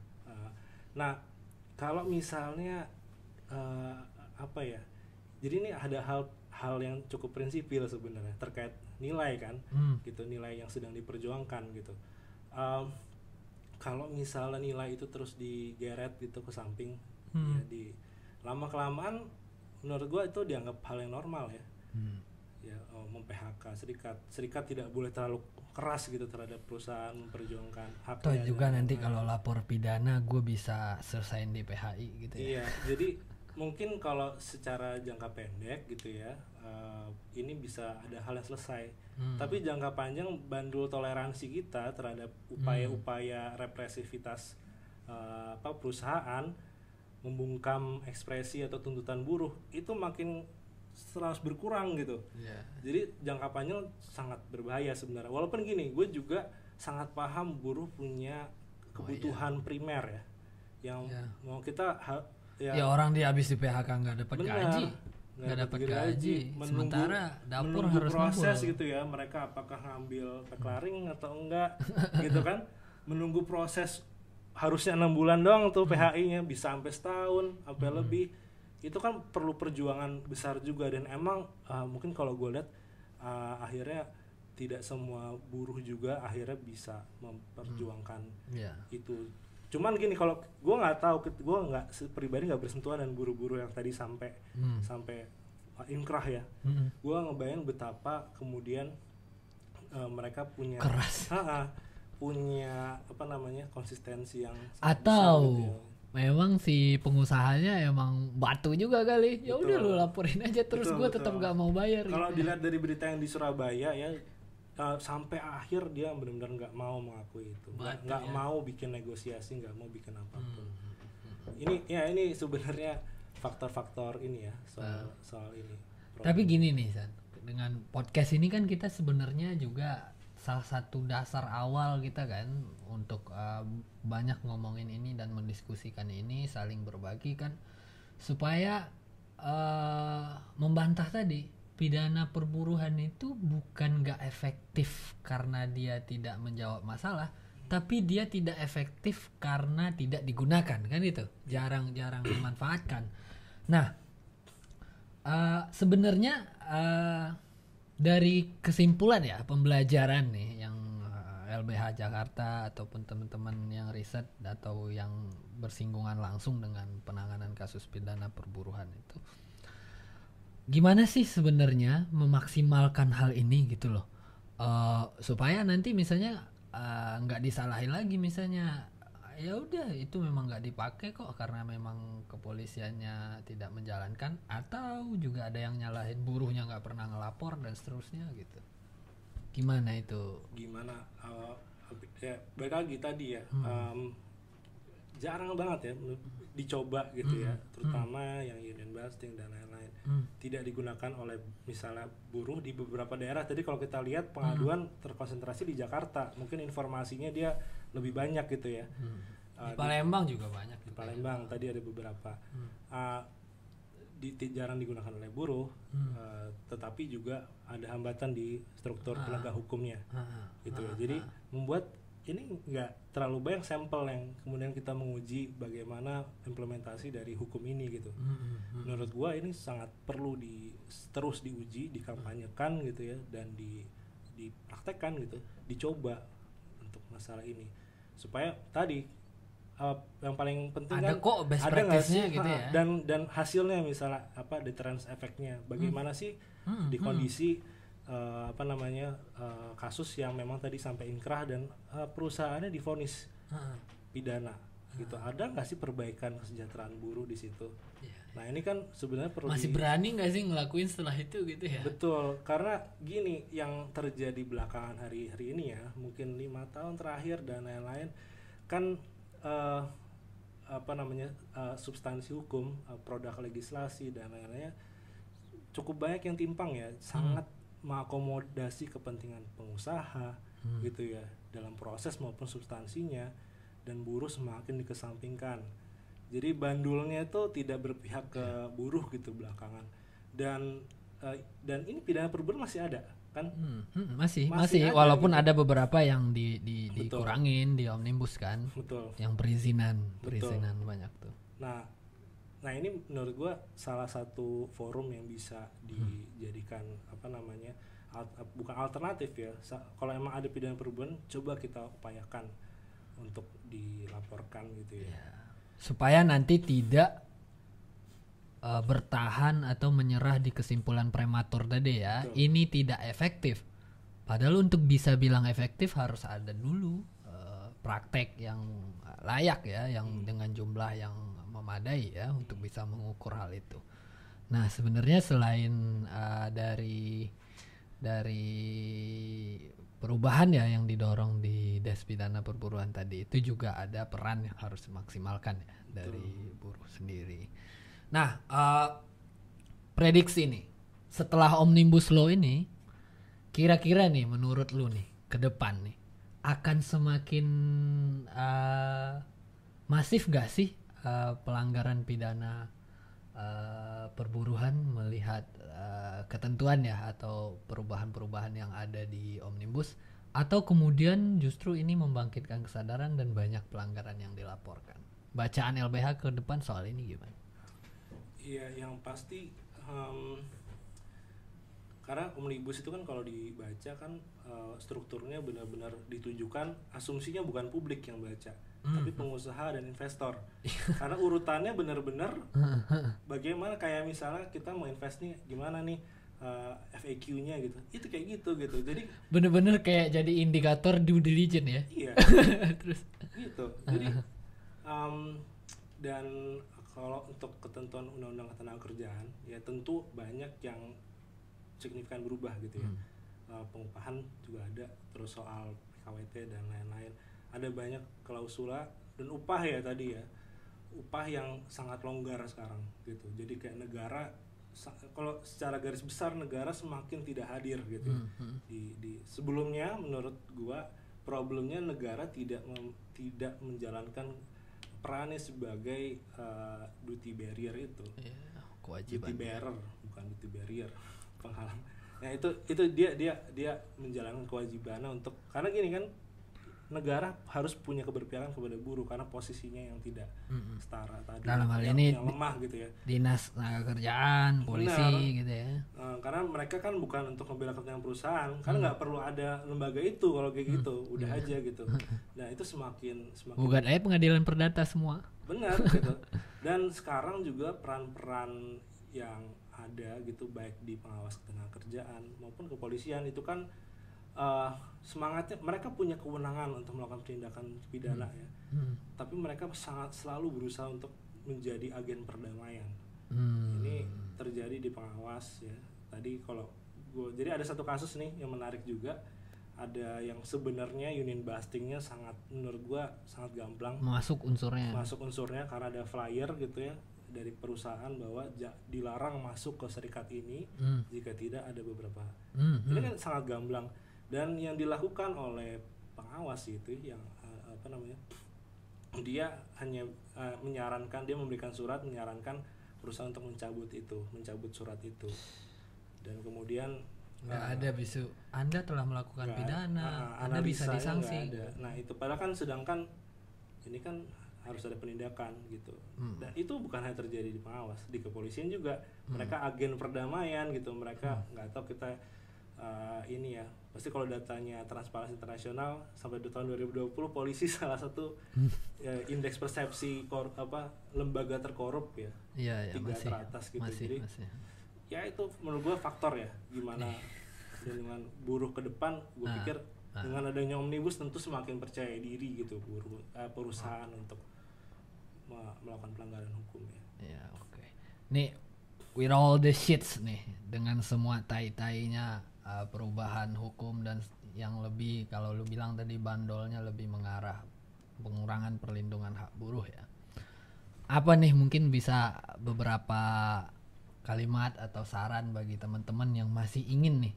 Nah kalau misalnya jadi ini ada hal yang cukup prinsipil sebenarnya terkait nilai kan, gitu, nilai yang sedang diperjuangkan gitu. Kalau misalnya nilai itu terus digeret gitu ke samping, ya di lama kelamaan menurut gue itu dianggap hal yang normal ya. Ya mem-PHK serikat tidak boleh terlalu keras gitu terhadap perusahaan memperjuangkan hak. Toh juga nanti kalau lapor pidana gue bisa selesaiin di PHI gitu ya. Iya, jadi mungkin kalau secara jangka pendek gitu ya, ini bisa ada hal yang selesai. Tapi jangka panjang bandul toleransi kita terhadap upaya-upaya represivitas perusahaan membungkam ekspresi atau tuntutan buruh itu makin terus berkurang gitu. Jadi jangka panjang sangat berbahaya sebenarnya. Walaupun gini, gue juga sangat paham buruh punya kebutuhan primer ya, yang mau kita ya orang dia habis di PHK nggak dapat gaji, nggak dapat gaji, sementara dapur harus proses gitu ya. Mereka apakah ngambil peclaring atau enggak gitu kan, menunggu proses harusnya 6 bulan doang tuh PHI-nya bisa sampai setahun sampai lebih. Itu kan perlu perjuangan besar juga, dan emang mungkin kalau gue lihat akhirnya tidak semua buruh juga akhirnya bisa memperjuangkan itu. Cuman gini, kalau gue nggak tahu, gue nggak pribadi nggak bersentuhan dengan buruh-buruh yang tadi sampai inkrah ya. Gue ngebayang betapa kemudian mereka punya keras, punya konsistensi yang atau besar, gitu ya. Memang si pengusahanya emang batu juga kali. Ya udah lu laporin aja terus, gue tetap gak mau bayar. Kalau dilihat dari berita yang di Surabaya ya, sampai akhir dia benar-benar nggak mau mengakui itu, nggak mau bikin negosiasi, nggak mau bikin apapun. Ini sebenarnya faktor-faktor ini ya soal ini. Tapi gini nih San, dengan podcast ini kan kita sebenarnya juga salah satu dasar awal kita kan untuk banyak ngomongin ini dan mendiskusikan ini, saling berbagi kan, supaya membantah tadi pidana perburuhan itu bukan gak efektif karena dia tidak menjawab masalah, tapi dia tidak efektif karena tidak digunakan kan, itu jarang-jarang dimanfaatkan. Nah sebenarnya dari kesimpulan ya pembelajaran nih yang LBH Jakarta ataupun teman-teman yang riset atau yang bersinggungan langsung dengan penanganan kasus pidana perburuhan itu, gimana sih sebenarnya memaksimalkan hal ini gitu loh, supaya nanti misalnya nggak disalahin lagi, misalnya ya udah itu memang nggak dipakai kok karena memang kepolisiannya tidak menjalankan, atau juga ada yang nyalahin buruhnya nggak pernah ngelapor dan seterusnya gitu. Gimana itu? Ya balik lagi tadi ya, jarang banget ya dicoba gitu ya, terutama yang union busting dan lain-lain tidak digunakan oleh misalnya buruh di beberapa daerah. Tadi kalau kita lihat pengaduan terkonsentrasi di Jakarta, mungkin informasinya dia lebih banyak gitu ya. Di Palembang juga banyak. Di Palembang tadi ada beberapa. Jarang digunakan oleh buruh, tetapi juga ada hambatan di struktur penegak hukumnya, gitu ya. Jadi membuat ini nggak terlalu banyak sampel yang kemudian kita menguji bagaimana implementasi dari hukum ini gitu. Menurut gua ini sangat perlu terus diuji, dikampanyekan gitu ya, dan dipraktekkan gitu, dicoba untuk masalah ini supaya tadi yang paling penting ada kan kok best practice-nya gitu ya, dan hasilnya misalnya deterrence efeknya bagaimana sih di kondisi kasus yang memang tadi sampai inkrah dan perusahaannya divonis pidana gitu. Ada nggak sih perbaikan kesejahteraan buruh di situ? Nah ini kan sebenarnya perlu masih berani nggak sih ngelakuin setelah itu gitu ya? Betul, karena gini yang terjadi belakangan hari ini ya, mungkin 5 tahun terakhir dan lain-lain kan substansi hukum, produk legislasi dan lain-lainnya cukup banyak yang timpang ya, sangat mengakomodasi kepentingan pengusaha gitu ya dalam proses maupun substansinya, dan buruh semakin dikesampingkan. Jadi bandulnya itu tidak berpihak ke buruh gitu belakangan, dan ini pidana perburuan masih ada kan? Masih ada, walaupun gitu. ada beberapa yang dikurangin di omnibus kan. Betul. Yang perizinan banyak tuh. Nah ini menurut gua salah satu forum yang bisa dijadikan bukan alternatif ya. Kalau emang ada pidana perburuan, coba kita upayakan untuk dilaporkan gitu ya. Supaya nanti tidak bertahan atau menyerah di kesimpulan prematur tadi ya. Betul. Ini tidak efektif. Padahal untuk bisa bilang efektif harus ada dulu praktek yang layak ya, yang dengan jumlah yang memadai ya untuk bisa mengukur hal itu. Nah sebenarnya selain dari perubahan ya yang didorong di Des Pidana Perburuan tadi, itu juga ada peran yang harus dimaksimalkan ya dari buruh sendiri. Nah prediksi nih setelah Omnibus Law ini, kira-kira nih menurut lu nih ke depan nih akan semakin masif gak sih pelanggaran pidana perburuhan melihat ketentuan ya atau perubahan-perubahan yang ada di Omnibus, atau kemudian justru ini membangkitkan kesadaran dan banyak pelanggaran yang dilaporkan? Bacaan LBH ke depan soal ini gimana? Iya, yang pasti karena Omnibus itu kan kalau dibaca kan strukturnya benar-benar ditujukan, asumsinya bukan publik yang baca, tapi pengusaha dan investor. Karena urutannya benar-benar bagaimana, kayak misalnya kita mau invest nih, gimana nih FAQ-nya gitu, itu kayak gitu. Jadi bener-bener kayak jadi indikator due diligence ya. Iya. Terus gitu. Jadi dan kalau untuk ketentuan undang-undang ketenagakerjaan ya tentu banyak yang signifikan berubah gitu ya. Pengupahan juga ada, terus soal PKWT dan lain-lain, ada banyak klausula, dan upah ya tadi ya, upah yang sangat longgar sekarang gitu. Jadi kayak negara, kalau secara garis besar negara semakin tidak hadir gitu di sebelumnya. Menurut gua problemnya negara tidak menjalankan perannya sebagai duty barrier itu. Kewajiban. Duty bearer bukan duty barrier, penghalang. Nah itu dia menjalankan kewajibannya untuk, karena gini kan, negara harus punya keberpihakan kepada buruh karena posisinya yang tidak setara tadi. Dalam hal ini yang lemah gitu ya. Dinas tenaga kerjaan, polisi. Benar. Gitu ya. Karena mereka kan bukan untuk membela kepentingan perusahaan, karena nggak perlu ada lembaga itu kalau kayak gitu, udah aja gitu. Nah itu semakin gugat aja pengadilan perdata semua. Benar gitu. Dan sekarang juga peran-peran yang ada gitu, baik di pengawas ketenagakerjaan maupun kepolisian, itu kan semangatnya mereka punya kewenangan untuk melakukan tindakan pidana ya, tapi mereka sangat selalu berusaha untuk menjadi agen perdamaian. Ini terjadi di pengawas ya. Tadi kalau jadi ada satu kasus nih yang menarik juga, ada yang sebenarnya union bustingnya sangat, menurut gua sangat gamblang masuk unsurnya karena ada flyer gitu ya dari perusahaan bahwa dilarang masuk ke serikat ini jika tidak ada beberapa. Ini kan sangat gamblang, dan yang dilakukan oleh pengawas itu yang dia hanya menyarankan, dia memberikan surat menyarankan perusahaan untuk mencabut surat itu, dan kemudian nggak ada bisu Anda telah melakukan pidana, Anda bisa disanksi. Nah itu padahal kan, sedangkan ini kan harus ada penindakan gitu. Dan itu bukan hanya terjadi di pengawas, di kepolisian juga mereka agen perdamaian gitu. Mereka nggak tahu kita ini ya, pasti kalau datanya Transparansi Internasional sampai di tahun 2020 polisi salah satu indeks persepsi lembaga terkorup ya, 3 teratas gitu. Jadi ya itu menurut gue faktor ya, gimana dengan buruh ke depan. Gue pikir dengan adanya Omnibus tentu semakin percaya diri gitu perusahaan untuk melakukan pelanggaran hukum ya. Oke. nih with all the shits nih, dengan semua tai-tainya perubahan hukum dan yang lebih, kalau lu bilang tadi bandolnya lebih mengarah pengurangan perlindungan hak buruh ya. Apa nih mungkin bisa beberapa kalimat atau saran bagi teman-teman yang masih ingin nih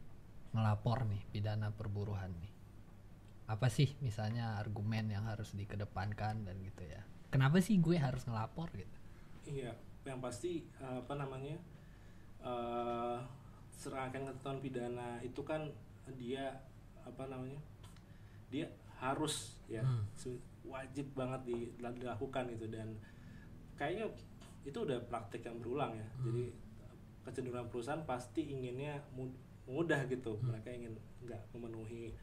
ngelapor nih pidana perburuhan nih? Apa sih misalnya argumen yang harus dikedepankan dan gitu ya? Kenapa sih gue harus ngelapor gitu? Iya, yang pasti serangkaian ketentuan pidana itu kan dia dia harus ya wajib banget dilakukan gitu, dan kayaknya itu udah praktik yang berulang ya. Jadi kecenderungan perusahaan pasti inginnya mudah gitu, mereka ingin nggak memenuhi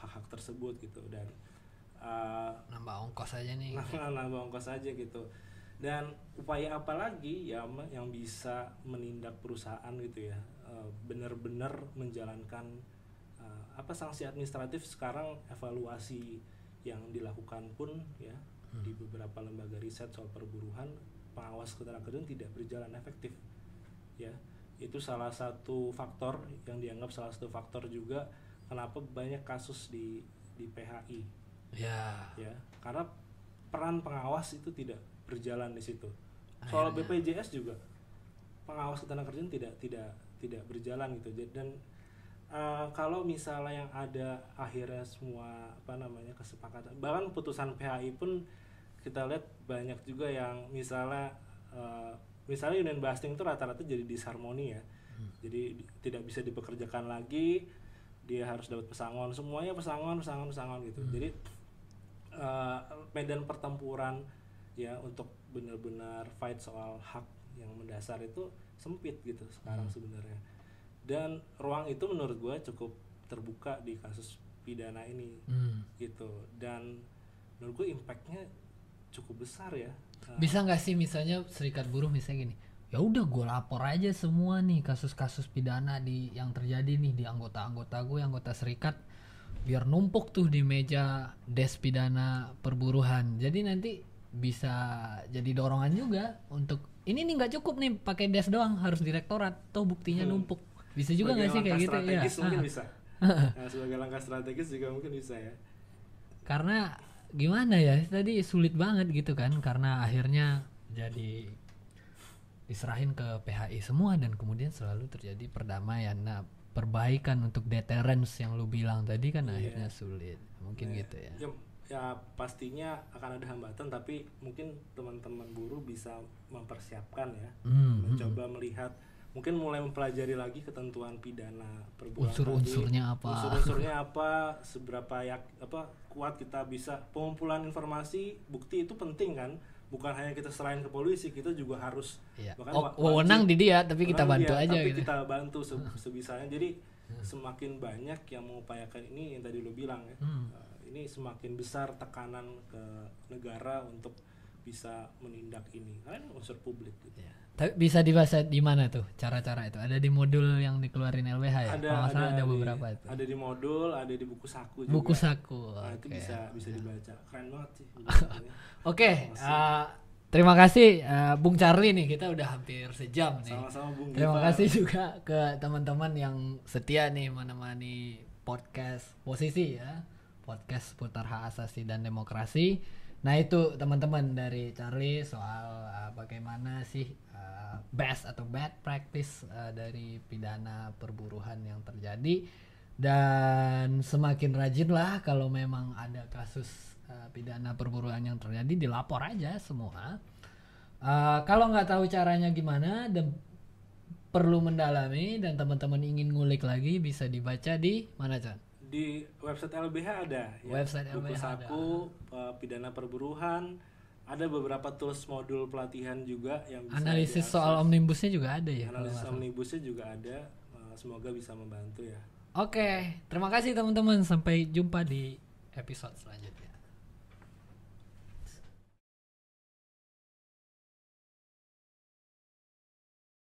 hak-hak tersebut gitu, dan nambah ongkos aja nih. nambah ongkos aja gitu. Dan upaya apa lagi ya yang bisa menindak perusahaan gitu ya, benar-benar menjalankan sanksi administratif. Sekarang evaluasi yang dilakukan pun ya di beberapa lembaga riset soal perburuhan, pengawas ketenagakerjaan tidak berjalan efektif ya. Itu salah satu faktor yang dianggap salah satu faktor juga kenapa banyak kasus di PHI ya, karena peran pengawas itu tidak berjalan di situ. Soal BPJS juga pengawas ketenagakerjaan tidak berjalan gitu. Dan kalau misalnya yang ada akhirnya semua kesepakatan, bahkan putusan PHI pun kita lihat banyak juga yang misalnya union busting itu rata-rata jadi disharmoni ya. Jadi tidak bisa dipekerjakan lagi, dia harus dapat pesangon, semuanya pesangon gitu. Jadi medan pertempuran ya untuk benar-benar fight soal hak yang mendasar itu sempit gitu sekarang sebenarnya. Dan ruang itu menurut gue cukup terbuka di kasus pidana ini gitu. Dan menurut gue impactnya cukup besar ya. Bisa nggak sih misalnya serikat buruh misalnya gini, ya udah gue lapor aja semua nih kasus-kasus pidana yang terjadi nih di anggota-anggota gue, anggota serikat, biar numpuk tuh di meja des pidana perburuhan. Jadi nanti bisa jadi dorongan juga untuk ini nih nggak cukup nih pakai des doang, harus direktorat, toh buktinya numpuk. Bisa juga nggak sih kayak gitu ya? Mungkin bisa. Sebagai langkah strategis juga mungkin bisa ya. Karena gimana ya, tadi sulit banget gitu kan, karena akhirnya jadi diserahin ke PHI semua dan kemudian selalu terjadi perdamaian. Nah, perbaikan untuk deterrence yang lu bilang tadi kan akhirnya sulit. Mungkin gitu ya. Ya pastinya akan ada hambatan, tapi mungkin teman-teman buruh bisa mempersiapkan ya, mencoba melihat, mungkin mulai mempelajari lagi ketentuan pidana perburuhan, unsur-unsurnya apa, seberapa kuat kita bisa pengumpulan informasi, bukti itu penting kan, bukan hanya kita serahin ke polisi, kita juga harus wewenang di dia, tapi kita bantu aja tapi gitu. kita bantu sebisanya. Jadi semakin banyak yang mengupayakan ini, yang tadi lu bilang ya, ini semakin besar tekanan ke negara untuk bisa menindak ini, karena ini unsur publik gitu. Ya. Tapi bisa dibahas di mana tuh cara-cara itu? Ada di modul yang dikeluarin LBH ya? Ada beberapa itu. Ada di modul, ada di buku saku juga. Buku saku. Nah, itu bisa dibaca. Keren banget sih. Oke, terima kasih Bung Charlie nih, kita udah hampir sejam nih. Sama-sama Bung. Terima kasih juga ke teman-teman yang setia nih menemani podcast Posisi ya. Podcast seputar hak asasi dan demokrasi. Nah itu teman-teman dari Charlie soal bagaimana sih best atau bad practice dari pidana perburuhan yang terjadi. Dan semakin rajin lah kalau memang ada kasus pidana perburuhan yang terjadi, dilapor aja semua. Kalau nggak tahu caranya gimana dan perlu mendalami dan teman-teman ingin ngulik lagi, bisa dibaca di mana, Chan? Di website LBH ada ya, website buku LBH saku pidana perburuhan, ada beberapa tools modul pelatihan juga yang bisa analisis soal omnibusnya juga ada ya, analisis omnibusnya juga ada. Semoga bisa membantu ya. Oke, terima kasih teman-teman, sampai jumpa di episode selanjutnya.